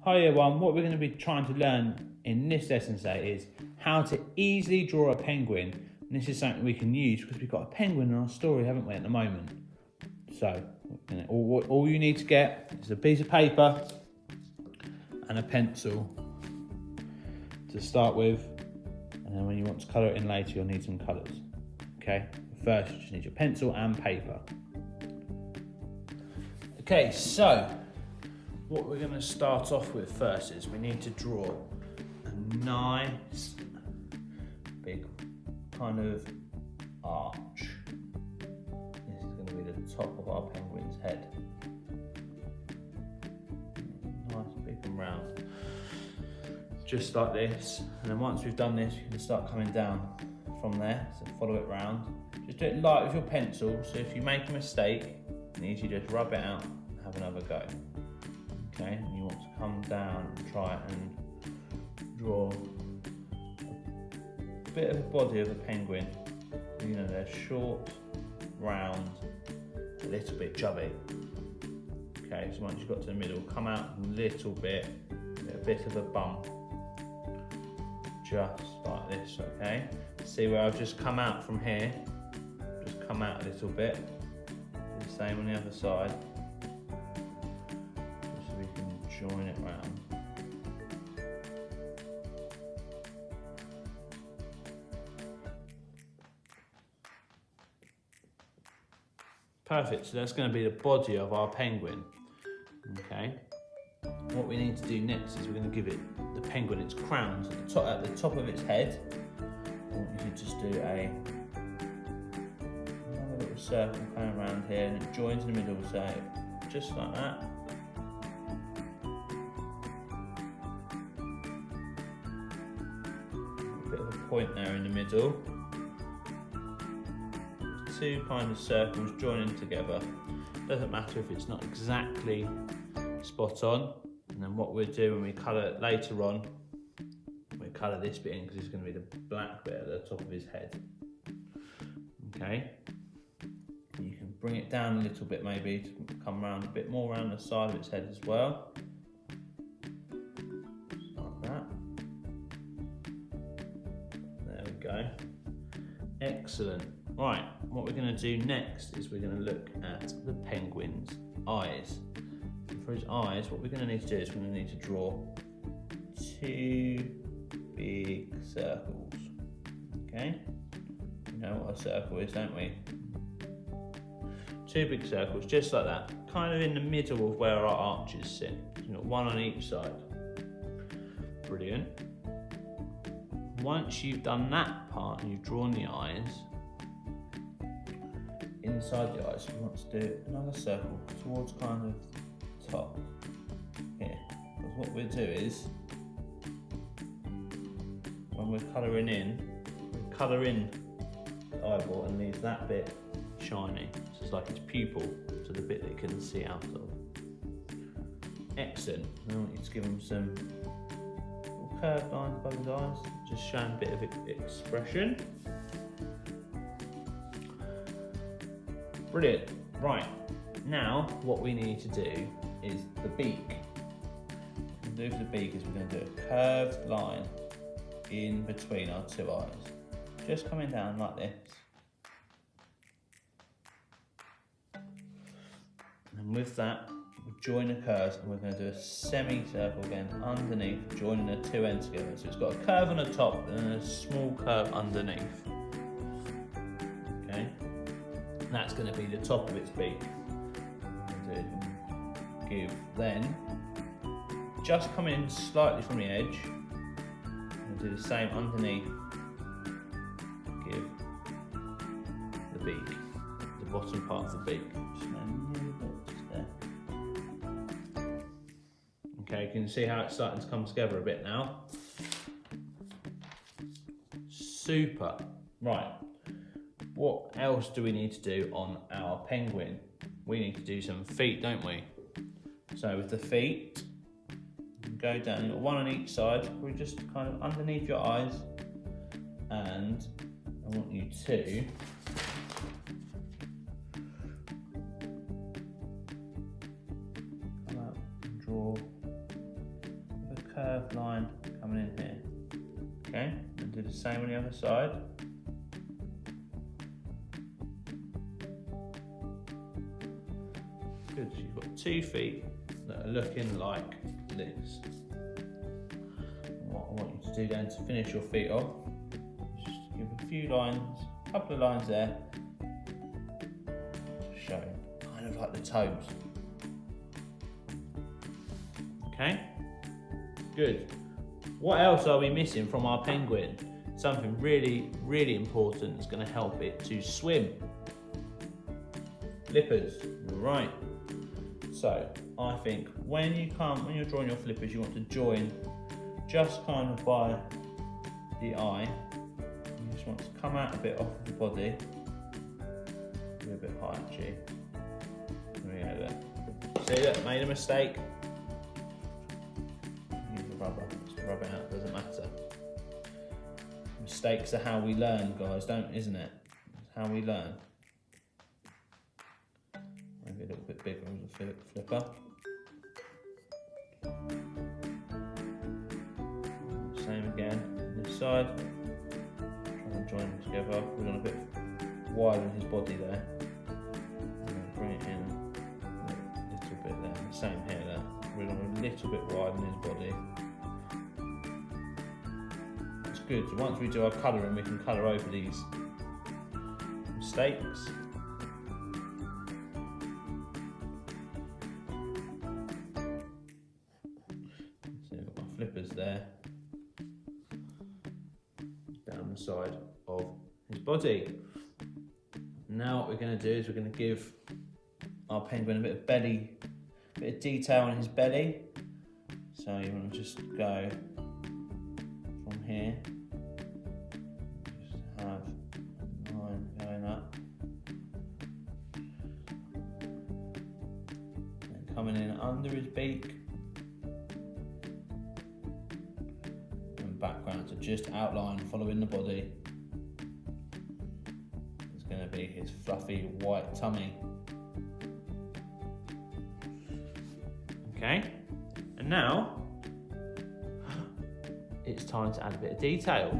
Hi everyone, what we're going to be trying to learn in this lesson today is how to easily draw a penguin. And this is something we can use because we've got a penguin in our story, haven't we, at the moment? So, all you need to get is a piece of paper and a pencil to start with. And then when you want to colour it in later, you'll need some colours. Okay, first you just need your pencil and paper. Okay, so what we're going to start off with first is we need to draw a nice big kind of arch. This is going to be the top of our penguin's head. Nice, big and round. Just like this. And then once we've done this, you can start coming down from there. So follow it round. Just do it light with your pencil. So if you make a mistake, you need to just rub it out and have another go. Okay, and you want to come down and try and draw a bit of the body of a penguin. You know, they're short, round, a little bit chubby. Okay, so once you've got to the middle, come out a little bit, a bit of a bump, just like this, okay? See where I've just come out from here? Just come out a little bit. Do the same on the other side. Join it round. Perfect, so that's going to be the body of our penguin. Okay. What we need to do next is we're going to give the penguin its crown. So at the top of its head, I want you to just do another little circle going around here, and it joins in the middle, so just like that. Point there in the middle. Two kind of circles joining together. Doesn't matter if it's not exactly spot on. And then what we'll do when we colour it later on, we'll colour this bit in because it's going to be the black bit at the top of his head. Okay. You can bring it down a little bit maybe to come around a bit more around the side of its head as well. Go. Excellent. Right, what we're going to do next is we're going to look at the penguin's eyes. And for his eyes, what we're going to need to do is we're going to need to draw two big circles. Okay? You know what a circle is, don't we? Two big circles, just like that. Kind of in the middle of where our arches sit. You know, one on each side. Brilliant. Once you've done that part and you've drawn the eyes, inside the eyes, we want to do another circle towards kind of the top here. Because what we'll do is, when we're colouring in, we colour in the eyeball and leave that bit shiny. So it's like its pupil, so the bit that you can see out of. Excellent. I want you to give them some curved lines above his eyes, just showing a bit of expression. Brilliant. Right, now what we need to do is the beak. What we're going to do for the beak is we're going to do a curved line in between our two eyes, just coming down like this. And with that, we'll join the curves and we're going to do a semicircle again underneath, joining the two ends together. So it's got a curve on the top and a small curve underneath. Okay, and that's going to be the top of its beak. Give then, just come in slightly from the edge and do the same underneath. Give the beak, the bottom part of the beak. Okay, you can see how it's starting to come together a bit now. Super. Right, what else do we need to do on our penguin? We need to do some feet, don't we? So with the feet, go down, one on each side, we just kind of underneath your eyes, and I want you to come out and draw curved line coming in here. Okay, and do the same on the other side. Good, so you've got 2 feet that are looking like this. And what I want you to do then to finish your feet off, just give a few lines, a couple of lines there, to show kind of like the toes. Okay, good. What else are we missing from our penguin? Something really, really important that's going to help it to swim. Flippers, right. So I think when you're drawing your flippers, you want to join just kind of by the eye. You just want to come out a bit off of the body. A little bit high actually. There we go there. See that? Made a mistake. Use the rubber. Just rub it out. Doesn't matter. Mistakes are how we learn, guys. Isn't it? It's how we learn. Maybe a little bit bigger as a flipper. Same again, this side. Try and join them together. We're going a bit widen his body there. And then bring it in a little bit there. Same here there. We're going a little bit widen his body. It's good. So once we do our colouring, we can colour over these mistakes. Flippers there down the side of his body. Now what we're going to do is we're going to give our penguin a bit of detail on his belly. So you want to just go from here, just have a line going up and coming in under his beak. Background to just outline following the body. It's going to be his fluffy white tummy. Okay, and now it's time to add a bit of detail.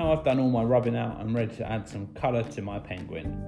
I've done all my rubbing out, I'm ready to add some colour to my penguin.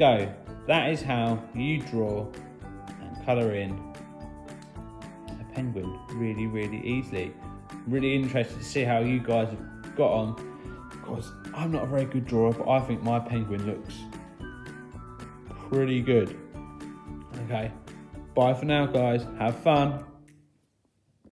go. That is how you draw and colour in a penguin really, really easily. I'm really interested to see how you guys have got on, because I'm not a very good drawer, but I think my penguin looks pretty good. Okay, bye for now, guys. Have fun.